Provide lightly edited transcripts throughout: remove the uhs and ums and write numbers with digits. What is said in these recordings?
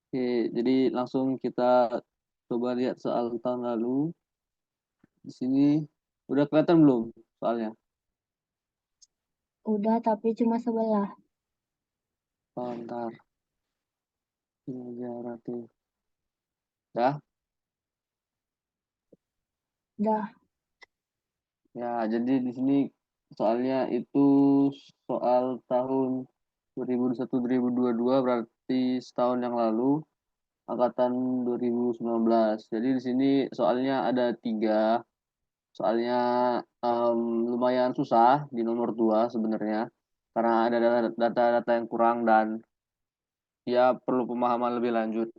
Oke, jadi langsung kita coba lihat soal tahun lalu. Di sini udah kelihatan belum soalnya? Udah, tapi cuma sebelah. Oh, ntar. Ini aja berarti. Ya, Dah, ya. Jadi di sini soalnya itu soal tahun 2021-2022 berarti setahun yang lalu, angkatan 2019. Jadi di sini soalnya ada tiga. Soalnya em, lumayan susah di nomor dua sebenarnya karena ada data-data yang kurang dan ya perlu pemahaman lebih lanjut.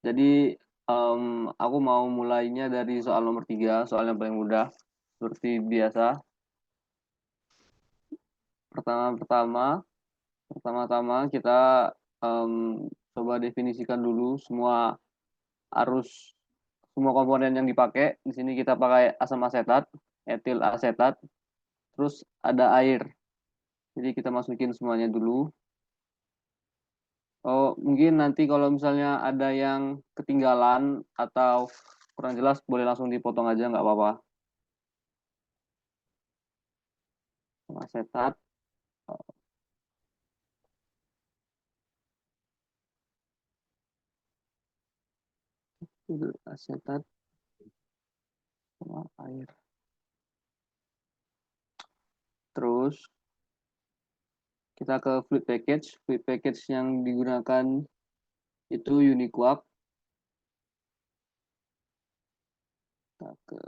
Jadi em, aku mau mulainya dari soal nomor tiga, soal yang paling mudah. Seperti biasa, pertama-tama, pertama-tama kita em, coba definisikan dulu arus, semua komponen yang dipakai. Di sini kita pakai asam asetat, etil asetat, terus ada air. Jadi kita masukin semuanya dulu. Oh, mungkin nanti kalau misalnya ada yang ketinggalan atau kurang jelas, boleh langsung dipotong aja, nggak apa-apa. Asetat, asetat sama air. Terus kita ke fluid package. Fluid package yang digunakan itu Uniquak. Kita ke,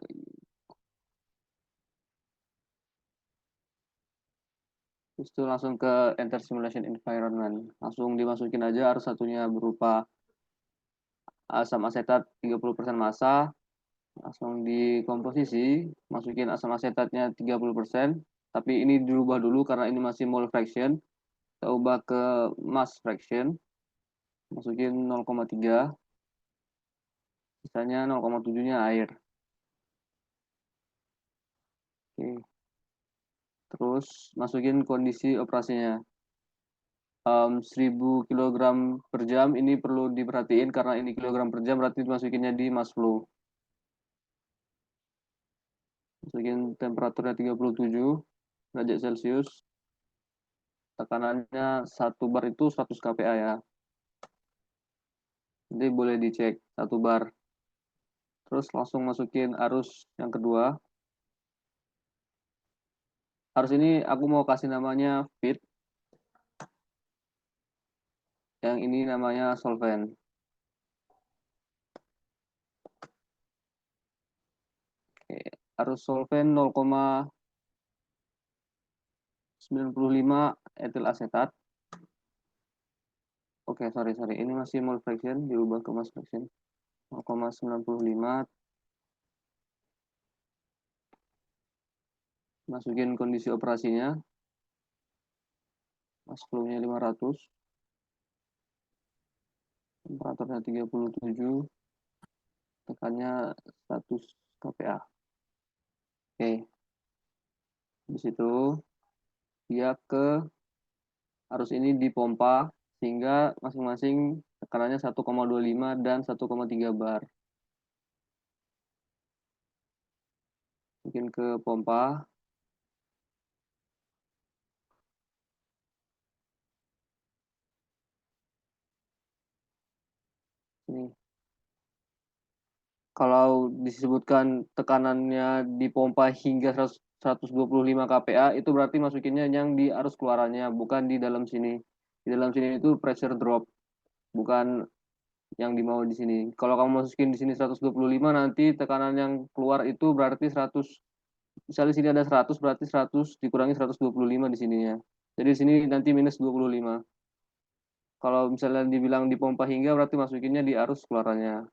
terus itu langsung ke enter simulation environment. Langsung dimasukin aja arus satunya berupa asam asetat 30% massa. Langsung dikomposisi, masukin asam asetatnya 30%, tapi ini dirubah dulu karena ini masih mole fraction. Kita ubah ke mass fraction, masukin 0,3, sisanya 0,7-nya air. Oke. Terus masukin kondisi operasinya. 1000 kilogram per jam ini perlu diperhatiin karena ini kilogram per jam berarti dimasukinnya di mass flow. Masukin temperaturnya 37 derajat Celcius. Tekanannya 1 bar itu 100 kPa ya. Jadi boleh dicek 1 bar. Terus langsung masukin arus yang kedua. Arus ini aku mau kasih namanya feed. Yang ini namanya solvent. Oke. Arus solvent 0,95 etil asetat. Oke, sorry, sorry. Ini masih mole fraction, diubah ke mass fraction. 0,95, masukin kondisi operasinya. Mass flow-nya 500, temperaturnya 37, tekannya 100 kPa. Oke, di situ dia ke arus ini dipompa sehingga masing-masing tekanannya 1,25 dan 1,3 bar. Mungkin ke pompa. Ini. Kalau disebutkan tekanannya dipompa hingga 125 kPa, itu berarti masukinnya yang di arus keluarannya, bukan di dalam sini. Di dalam sini itu pressure drop, bukan yang dimau di sini. Kalau kamu masukin di sini 125, nanti tekanan yang keluar itu berarti 100. Misalnya di sini ada 100, berarti 100 dikurangi 125 di sininya. Jadi di sini nanti minus 25. Kalau misalnya dibilang dipompa hingga, berarti masukinnya di arus keluarannya.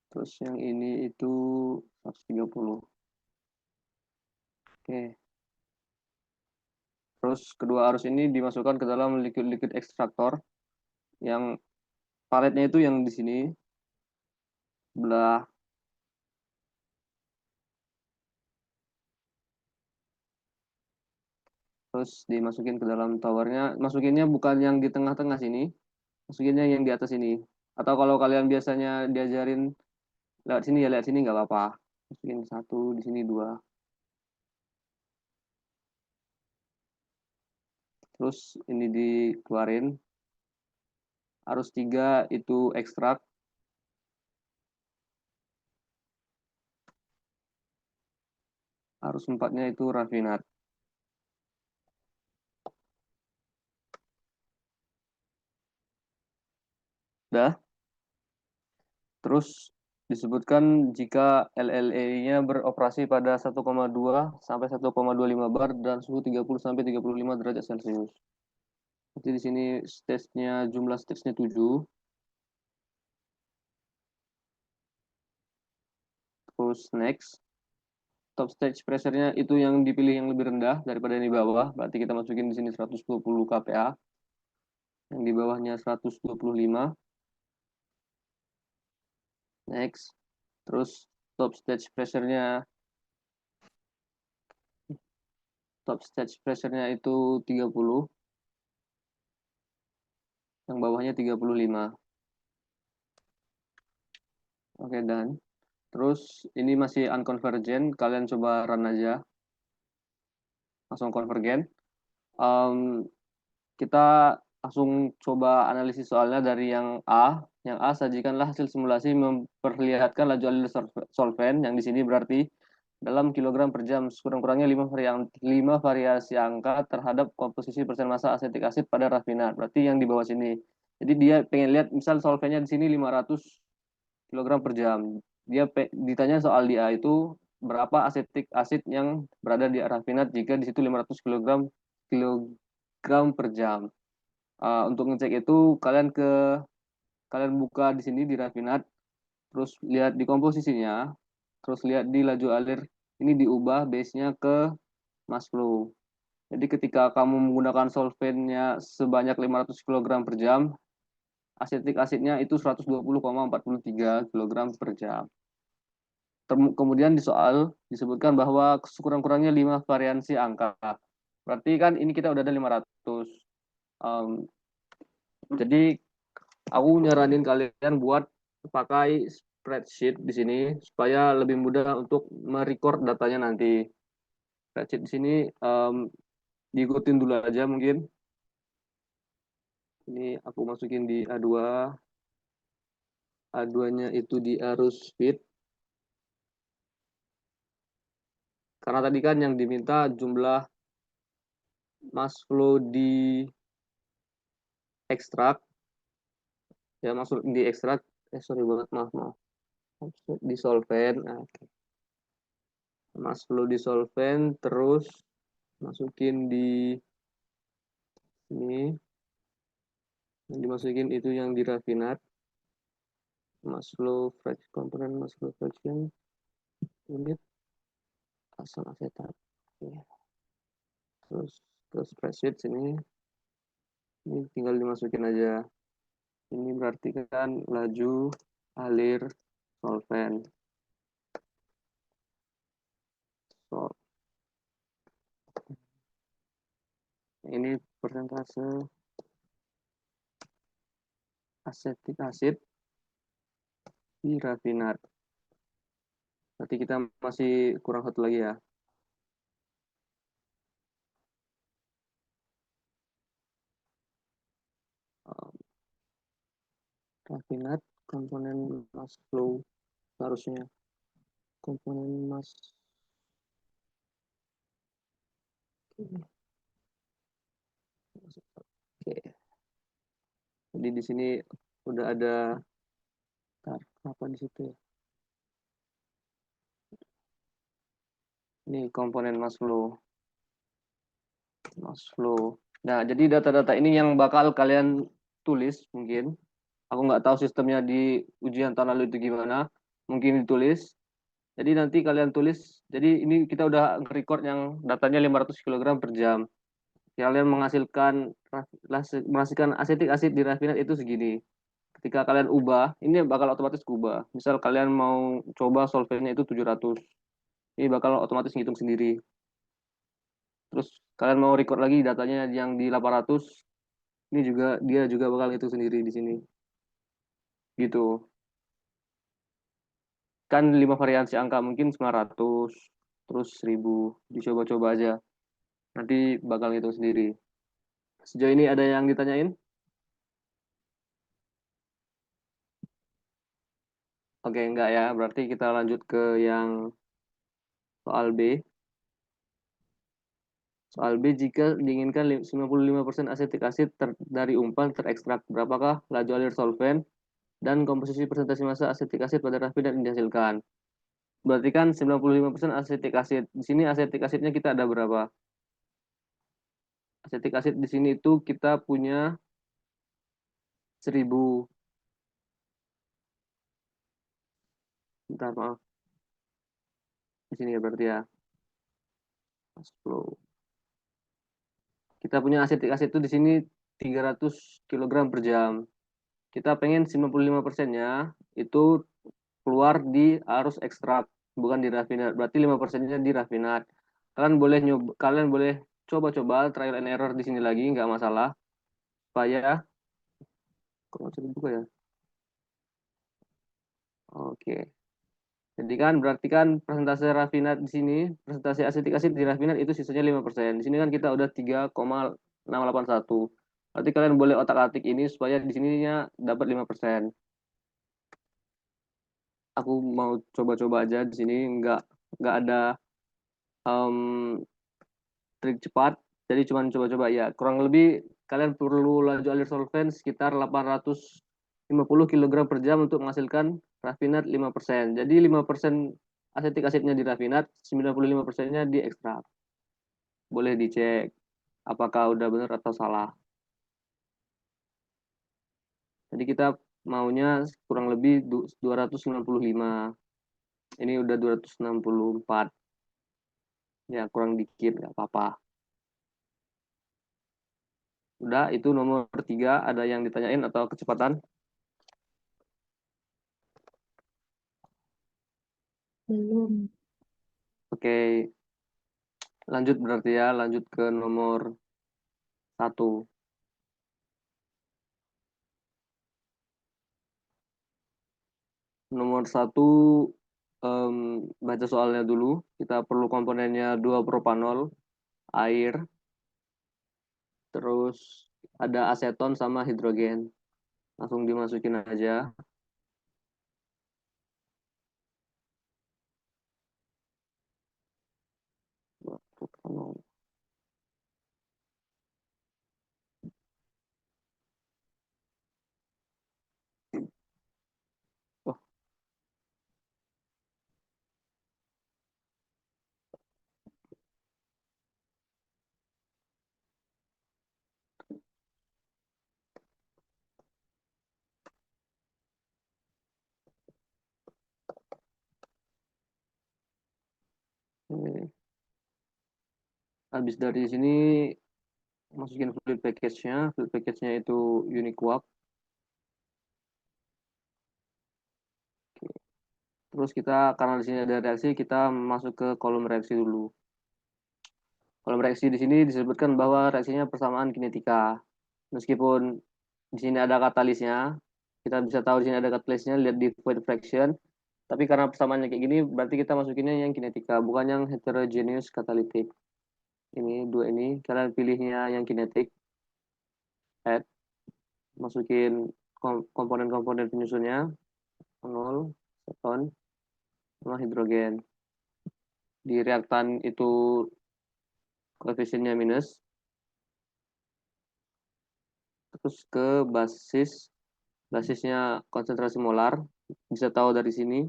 Terus yang ini itu 130. Oke. Terus kedua arus ini dimasukkan ke dalam liquid-liquid ekstraktor yang paletnya itu yang di sini sebelah terus dimasukin ke dalam towernya. Masukinnya bukan yang di tengah-tengah sini, masukinnya yang di atas ini. Atau kalau kalian biasanya diajarin lewat sini ya lewat sini nggak apa-apa. Masukin satu, di sini dua. Terus ini dikeluarin. Arus tiga itu ekstrak. Arus empatnya itu raffinat. Dah. Terus disebutkan jika LLE-nya beroperasi pada 1,2 sampai 1,25 bar dan suhu 30 sampai 35 derajat Celcius. Jadi di sini stage-nya jumlah stage-nya 7. Terus next, top stage pressure-nya itu yang dipilih yang lebih rendah daripada yang di bawah. Berarti kita masukin di sini 120 kPa. Yang di bawahnya 125. Next. Terus top stage pressure-nya itu 30, yang bawahnya 35. Oke, dan terus ini masih unconvergent, kalian coba run aja, langsung convergen. Um, kita langsung coba analisis soalnya dari yang A. Yang A, sajikanlah hasil simulasi memperlihatkan laju alir solvent, yang di sini berarti dalam kilogram per jam, sekurang-kurangnya 5 variasi angka terhadap komposisi persen massa asetik asid pada rafinat. Berarti yang di bawah sini. Jadi dia pengen lihat misal solventnya di sini 500 kilogram per jam. Dia ditanya soal di A itu berapa asetik asid yang berada di rafinat jika di situ 500 kilogram per jam. Untuk ngecek itu kalian buka di sini di rafinat, terus lihat di komposisinya, terus lihat di laju alir ini diubah base-nya ke mass flow. Jadi ketika kamu menggunakan solventnya sebanyak 500 kilogram per jam, asetik asidnya itu 120,43 kilogram per jam. Kemudian di soal disebutkan bahwa sekurang-kurangnya 5 variansi angka. Berarti kan ini kita udah ada 500. Um, jadi aku nyaranin kalian buat pakai spreadsheet di sini supaya lebih mudah untuk merecord datanya nanti. Spreadsheet di sini diikutin dulu aja mungkin. Ini aku masukin di A2. A2-nya itu di arus feed. Karena tadi kan yang diminta jumlah mass flow di ekstrak. Ya masuk di ekstrak. Sorry banget, maaf. Di solvent. Nah, okay. Mass flow di solvent, terus masukin di ini. Yang dimasukin itu yang di rafinat. Mass flow fraction, komponen mass flow fraction, unit asam asetat. Okay. Terus ke spreadsheet sini. Ini tinggal dimasukin aja. Ini berarti kan laju alir solvent. So, ini persentase asetik asid di rafinat. Berarti kita masih kurang satu lagi ya. Rafinat komponen mass flow seharusnya komponen mass. Oke. Jadi di sini udah ada apa di situ ya? Ini komponen mass flow. Mass flow. Nah, jadi data-data ini yang bakal kalian tulis mungkin. Aku nggak tahu sistemnya di ujian tahun lalu itu gimana. Mungkin ditulis. Jadi nanti kalian tulis. Jadi ini kita udah record yang datanya 500 kg per jam. Kalian menghasilkan asetik asid di rafinat itu segini. Ketika kalian ubah, ini bakal otomatis ubah. Misal kalian mau coba solventnya itu 700. Ini bakal otomatis ngitung sendiri. Terus kalian mau record lagi datanya yang di 800, ini juga dia juga bakal itu sendiri di sini. Gitu. Kan 5 variansi angka mungkin 900, terus 1000. Dicoba-coba aja. Nanti bakal itu sendiri. Sejauh ini ada yang ditanyain? Oke, enggak ya. Berarti kita lanjut ke yang soal B. Soal B, jika diinginkan 95% asetik asid dari umpan terekstrak, berapakah laju alir solvent dan komposisi presentasi massa asetik asid pada raffinat yang dihasilkan? Berarti kan 95% asetik asid. Di sini asetik asidnya kita ada berapa? Asetik asid di sini itu kita punya 1000. Bentar, maaf. Di sini ya berarti ya. 10. Kita punya asetik asid itu di sini 300 kg per jam. Kita pengen 95%-nya itu keluar di arus ekstrak, bukan di rafinat. Berarti 5%-nya di rafinat. Kalian boleh coba-coba trial and error di sini lagi, nggak masalah. Supaya, kok nggak bisa dibuka ya? Oke. Jadi kan berarti kan persentase rafinat di sini, persentase asetik asid di rafinat itu sisanya 5%. Di sini kan kita udah 3,681. Berarti kalian boleh otak-atik ini supaya di sininya dapat 5%. Aku mau coba-coba aja di sini, nggak ada em, trik cepat. Jadi cuma coba-coba ya. Kurang lebih kalian perlu laju alir solvent sekitar 850 kg per jam untuk menghasilkan rafinat 5%. Jadi 5% asetik asidnya di rafinat, 95%-nya di ekstrak. Boleh dicek apakah udah benar atau salah. Jadi kita maunya kurang lebih 265. Ini udah 264. Ya kurang dikit, nggak apa-apa. Udah, itu nomor 3. Ada yang ditanyain atau kecepatan? Belum. Oke, lanjut berarti ya. Lanjut ke nomor 1. Nomor 1, baca soalnya dulu. Kita perlu komponennya 2 propanol, air, terus ada aseton sama hidrogen. Langsung dimasukin aja. Dua propanol. Oh, ini. Habis dari sini masukin fluid package-nya. Fluid package-nya itu Uniquap. Terus kita, karena di sini ada reaksi, kita masuk ke kolom reaksi dulu. Kolom reaksi di sini disebutkan bahwa reaksinya persamaan kinetika. Meskipun di sini ada katalisnya, kita bisa tahu di sini ada katalisnya, lihat di void fraction. Tapi karena persamaannya kayak gini, berarti kita masukinnya yang kinetika, bukan yang heterogeneous catalytic. Ini dua ini, kalian pilihnya yang kinetik, add, masukin komponen-komponen penyusunnya, nol, seton, sama hidrogen. Di reaktan itu koefisiennya minus, terus ke basis, basisnya konsentrasi molar, bisa tahu dari sini,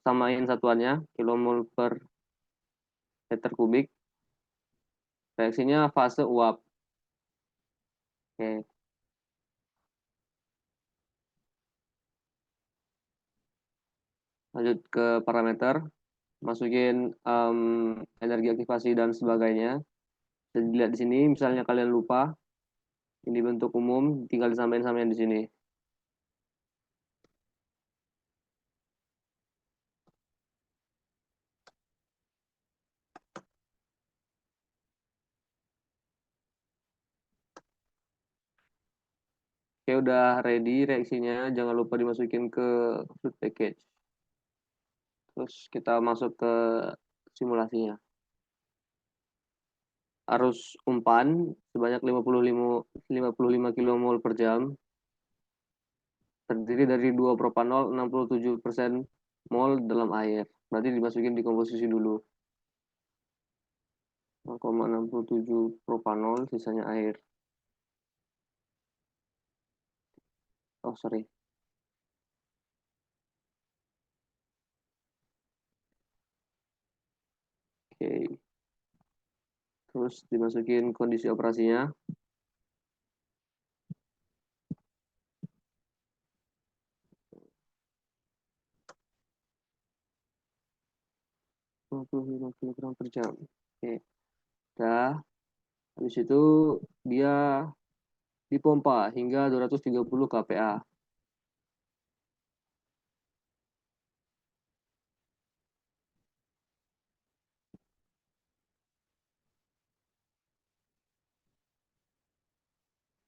samain satuannya, kilomol per meter kubik. Reaksinya fase uap. Oke, lanjut ke parameter, masukin energi aktivasi dan sebagainya. Jadi dilihat di sini, misalnya kalian lupa, ini bentuk umum, tinggal disampaikan sama yang di sini. Oke, udah ready reaksinya. Jangan lupa dimasukin ke fluid package. Terus kita masuk ke simulasinya. Arus umpan sebanyak 55 kmol per jam. Terdiri dari 2 propanol, 67% mol dalam air. Berarti dimasukin di komposisi dulu. 0,67 propanol, sisanya air. Oh, sorry. Oke. Terus dimasukin kondisi operasinya. Lima puluh lima kg per jam. Oke. Dah. Habis itu dia dipompa hingga 230 kPa.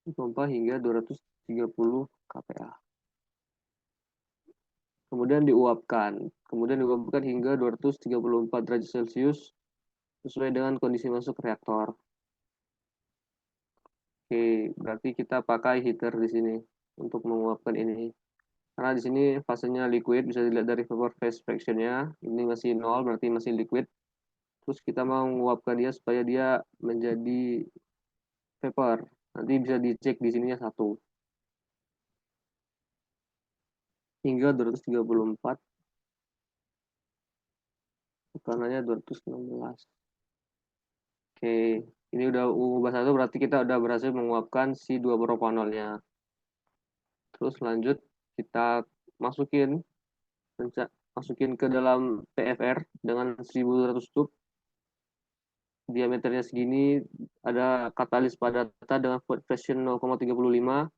Dipompa hingga 230 kPa. Kemudian diuapkan hingga 234 derajat Celcius sesuai dengan kondisi masuk reaktor. Oke, berarti kita pakai heater di sini untuk menguapkan ini. Karena di sini fasenya liquid, bisa dilihat dari vapor phase fraction-nya. Ini masih nol, berarti masih liquid. Terus kita mau menguapkan dia supaya dia menjadi vapor. Nanti bisa dicek di sininya 1. Hingga 234, tekanannya 216. Oke, ini udah ubah 1, berarti kita udah berhasil menguapkan si 2 propanolnya. Terus lanjut, kita masukin masukin ke dalam PFR dengan 1200 tub. Diameternya segini, ada katalis pada data dengan fluid pressure 0,35,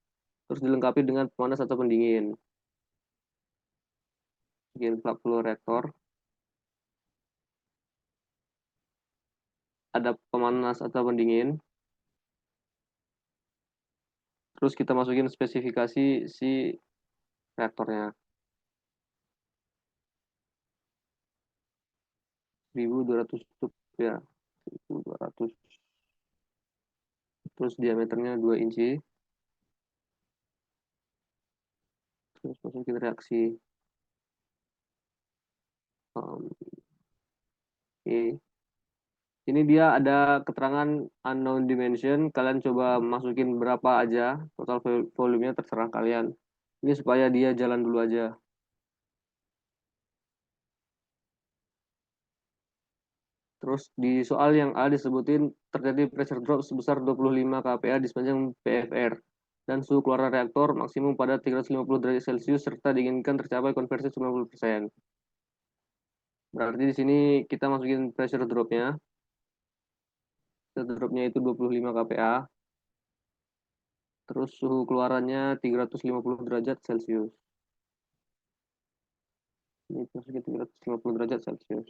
terus dilengkapi dengan pemanas atau pendingin. Bikin plug reaktor. Ada pemanas atau pendingin. Terus kita masukin spesifikasi si reaktornya. 1200 tub ya. 1200. Terus diameternya 2 inci. Terus masukin reaksi. Oke. Ini dia ada keterangan unknown dimension. Kalian coba masukin berapa aja. Total volumenya terserah kalian. Ini supaya dia jalan dulu aja. Terus di soal yang A disebutin terjadi pressure drop sebesar 25 kPa di sepanjang PFR. Dan suhu keluaran reaktor maksimum pada 350 derajat Celcius serta diinginkan tercapai konversi 90%. Berarti di sini kita masukin pressure dropnya. Pressure dropnya itu 25 kPa. Terus suhu keluarannya 350 derajat Celcius. Ini masukin 350 derajat Celcius.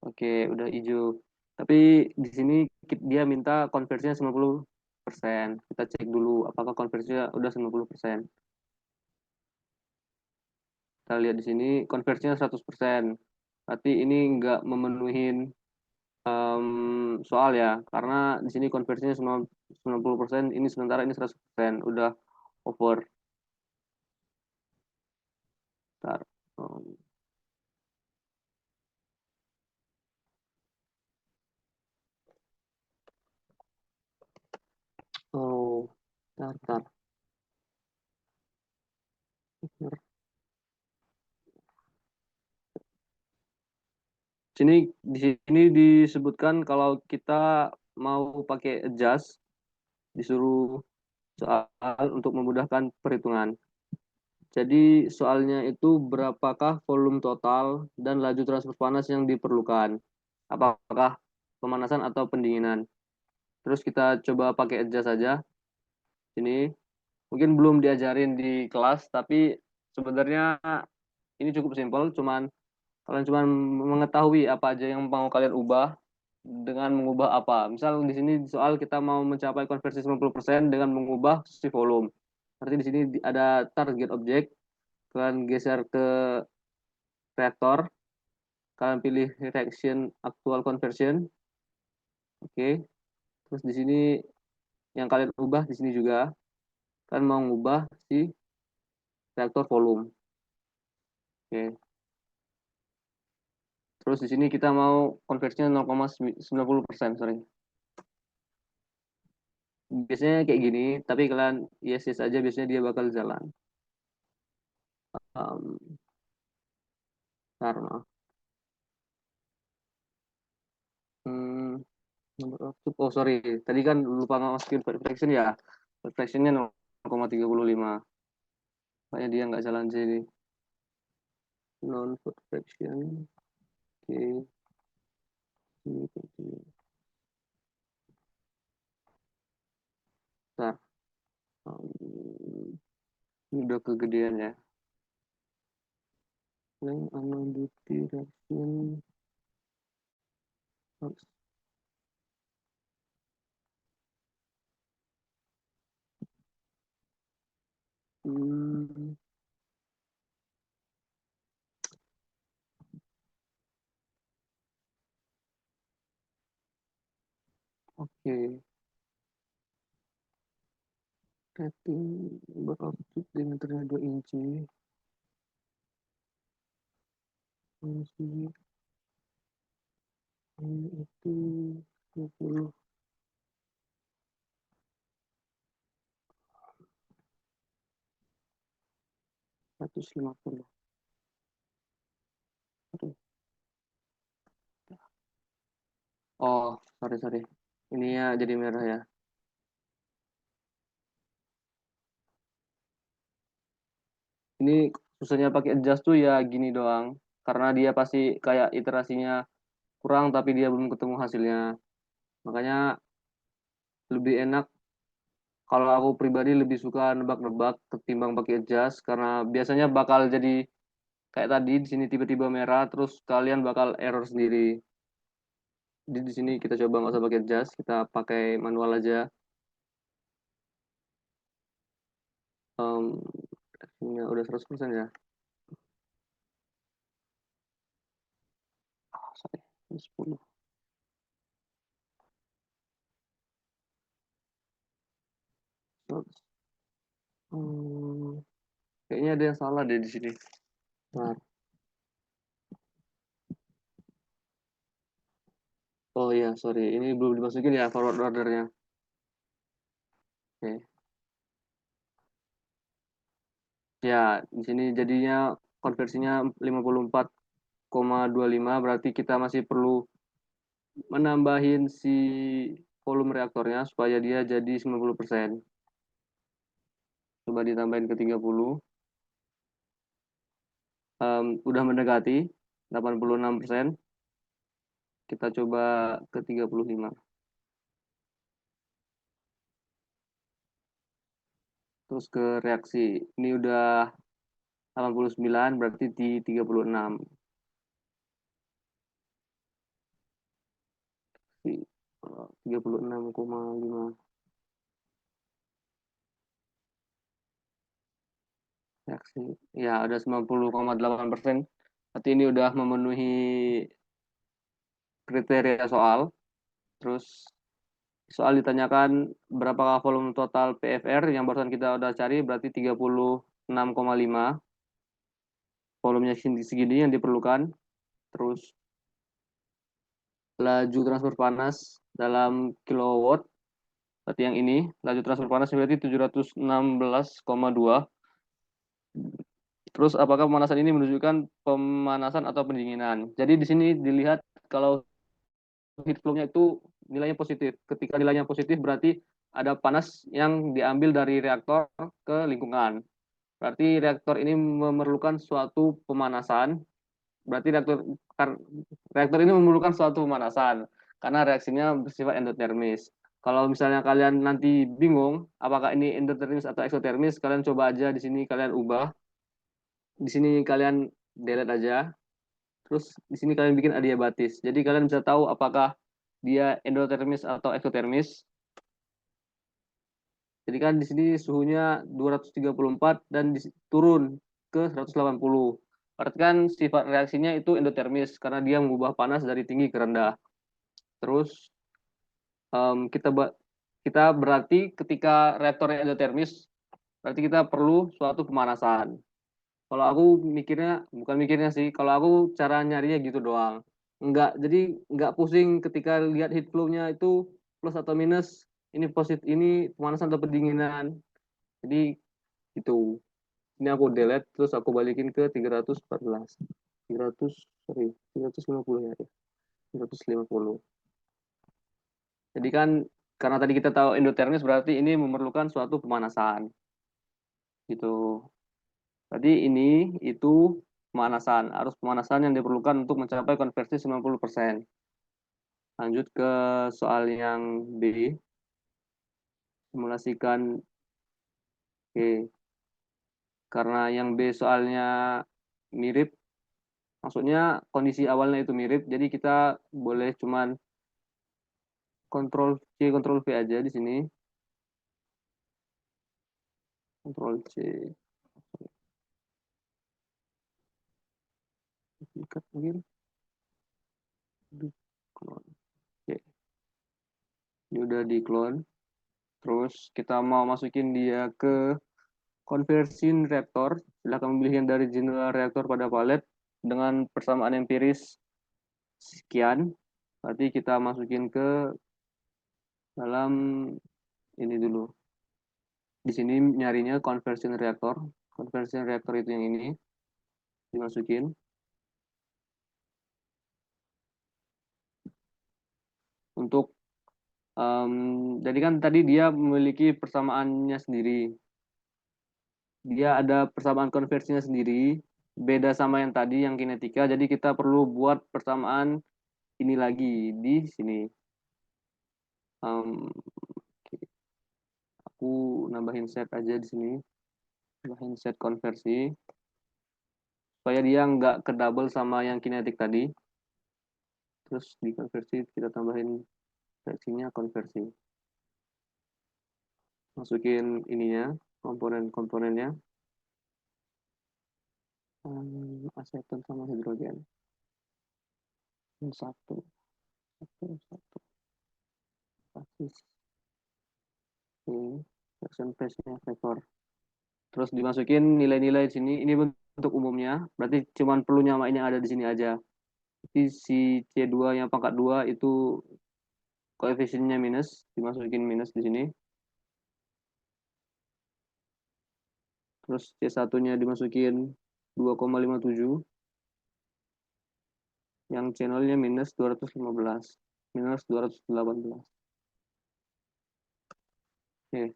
Oke, udah hijau. Tapi di sini dia minta konversinya 90%. Kita cek dulu apakah konversinya udah 90%. Kita lihat di sini konversinya 100%. Berarti ini nggak memenuhi soal ya, karena di sini konversinya 90%, ini sementara ini 100%. Udah over. Bentar. Oh, bentar. Di sini disebutkan kalau kita mau pakai adjust, disuruh soal untuk memudahkan perhitungan. Jadi soalnya itu berapakah volume total dan laju transfer panas yang diperlukan? Apakah pemanasan atau pendinginan? Terus kita coba pakai adjust saja. Ini mungkin belum diajarin di kelas, tapi sebenarnya ini cukup simpel. Kalian cuman mengetahui apa aja yang mau kalian ubah dengan mengubah apa. Misal di sini soal kita mau mencapai konversi 90% dengan mengubah si volume. Berarti di sini ada target objek, kalian geser ke reaktor, kalian pilih reaction actual conversion, oke. Terus di sini yang kalian ubah di sini juga, kalian mau ngubah si reaktor volume, oke. Terus di sini kita mau konversinya 0,90%, sorry. Biasanya kayak gini, tapi kalian yes yes aja, biasanya dia bakal jalan. Um, Bentar, maaf. Hmm, oh sorry, tadi kan lupa masukin fraction ya. Fractionnya 0,35. Makanya dia nggak jalan sini. Non fraction. Oke. Bentar. Ini udah kegedean ya. Yang unknown direction. Hmm, oke. Rating beroutput diameternya 2 inci. Fungsi ini itu 20, 150. Aduh. Oh, sorry, sorry. Ini ya jadi merah ya. Ini susahnya pakai adjust tuh ya gini doang. Karena dia pasti kayak iterasinya kurang tapi dia belum ketemu hasilnya. Makanya lebih enak kalau aku pribadi lebih suka nebak-nebak ketimbang pakai adjust karena biasanya bakal jadi kayak tadi di sini tiba-tiba merah terus kalian bakal error sendiri. Jadi di sini kita coba nggak usah pakai adjust, kita pakai manual aja. Um, ini udah 100% ya. Oh, sorry, ini 10. Hmm, kayaknya ada yang salah deh di sini. Nah, oh iya, sorry. Ini belum dimasukin ya forward ordernya. Oke. Ya, di sini jadinya konversinya 54,25 berarti kita masih perlu menambahin si volume reaktornya supaya dia jadi 90%. Coba ditambahin ke 30. Udah mendekati 86%. Kita coba ke 35. Terus ke reaksi. Ini udah 89 berarti di 36. 36,5 reaksi. Ya, ada 90,8%. Berarti ini udah memenuhi kriteria soal. Terus soal ditanyakan berapakah volume total PFR yang barusan kita udah cari berarti 36,5. Volumenya segini yang diperlukan. Terus laju transfer panas dalam kilowatt. Berarti yang ini laju transfer panas berarti 716,2. Terus apakah pemanasan ini menunjukkan pemanasan atau pendinginan? Jadi di sini dilihat kalau heat flow-nya itu nilainya positif. Ketika nilainya positif berarti ada panas yang diambil dari reaktor ke lingkungan. Berarti reaktor ini memerlukan suatu pemanasan. Berarti reaktor ini memerlukan suatu pemanasan karena reaksinya bersifat endotermis. Kalau misalnya kalian nanti bingung apakah ini endotermis atau eksotermis, kalian coba aja di sini kalian ubah. Di sini kalian delete aja. Terus di sini kalian bikin adiabatis. Jadi kalian bisa tahu apakah dia endotermis atau eksotermis. Jadi kan di sini suhunya 234 dan turun ke 180. Berarti kan sifat reaksinya itu endotermis karena dia mengubah panas dari tinggi ke rendah. Terus em, kita ba- kita berarti ketika reaktornya endotermis, berarti kita perlu suatu pemanasan. Kalau aku mikirnya, bukan mikirnya sih, kalau aku cara nyarinya gitu doang. Jadi nggak pusing ketika lihat heat flow-nya itu plus atau minus, ini positif, ini pemanasan atau pendinginan. Jadi itu. Ini aku delete, terus aku balikin ke 314. 300, sorry, 350 ya. 350. Jadi kan karena tadi kita tahu endotermis berarti ini memerlukan suatu pemanasan. Gitu. Berarti ini itu pemanasan, arus pemanasan yang diperlukan untuk mencapai konversi 90%. Lanjut ke soal yang B, simulasikan. Oke, karena yang B soalnya mirip, maksudnya kondisi awalnya itu mirip, jadi kita boleh cuman kontrol C, kontrol V aja di sini. Kontrol C, dekat mungkin. Clone. Oke, ini udah di clone. Terus kita mau masukin dia ke konversi reaktor. Silahkan memilih yang dari general reaktor pada palet dengan persamaan empiris sekian. Berarti kita masukin ke dalam ini dulu. Di sini nyarinya conversion reaktor. Conversion reaktor itu yang ini dimasukin. Untuk jadi kan tadi dia memiliki persamaannya sendiri. Dia ada persamaan konversinya sendiri, beda sama yang tadi yang kinetika. Jadi kita perlu buat persamaan ini lagi di sini. Em, aku nambahin set aja di sini, nambahin set konversi supaya dia nggak ke double sama yang kinetik tadi. Terus di konversi kita tambahin reaksinya konversi. Masukin ininya, komponen-komponennya, aseton sama hidrogen. Satu, satu, satu. Basis. Ini reaction phase-nya vektor. Terus dimasukin nilai-nilai di sini. Ini bentuk umumnya. Berarti cuman perlu nyamain yang ada di sini aja. Jadi si C2 yang pangkat 2 itu koefisiennya minus. Dimasukin minus di sini. Terus C1-nya dimasukin 2,57. Yang channelnya minus 215. Minus 218. Oke.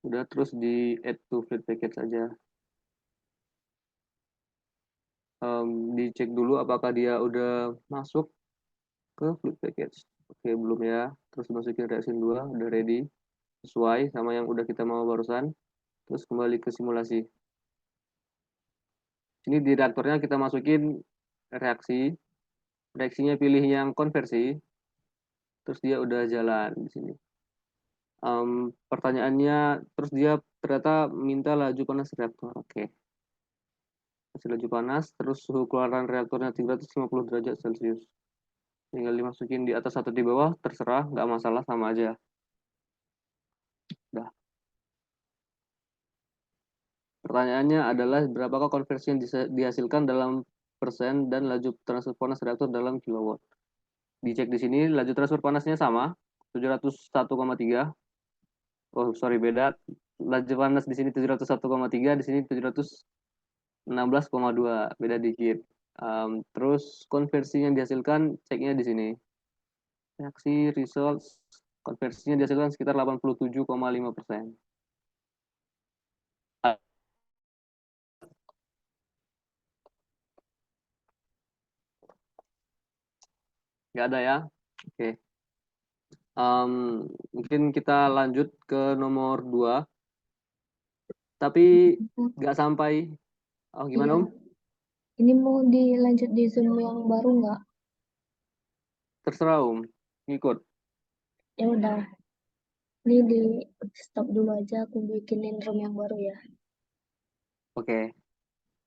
Udah terus di add to fluid package aja. Dicek dulu apakah dia udah masuk ke fluid package. Oke, belum ya. Terus masukin reaction 2, udah ready. Sesuai sama yang udah kita mau barusan. Terus kembali ke simulasi. Ini di reaktornya kita masukin reaksi. Reaksinya pilih yang konversi. Terus dia udah jalan di sini. Pertanyaannya, terus dia ternyata minta laju panas reaktor. Oke. Kasih laju panas, terus suhu keluaran reaktornya 350 derajat Celcius. Tinggal dimasukin di atas atau di bawah, terserah, nggak masalah, sama aja. Dah. Pertanyaannya adalah berapakah konversi yang dihasilkan dalam persen dan laju transfer panas reaktor dalam kilowatt. Dicek di sini, laju transfer panasnya sama, 701,3. Oh, sorry, beda. Laju panas di sini 701,3, di sini 716,2. Beda dikit. Terus konversi yang dihasilkan, ceknya di sini. Reaksi results, konversinya dihasilkan sekitar 87,5%. Nggak ada ya? Oke. Um, Mungkin kita lanjut ke nomor 2, tapi nggak sampai. Oh, gimana, Iya, Om? ini mau dilanjut di Zoom yang baru nggak? Terserah, Om. Ngikut. Ya udah. Ini di stop dulu aja, aku bikinin room yang baru ya. Oke.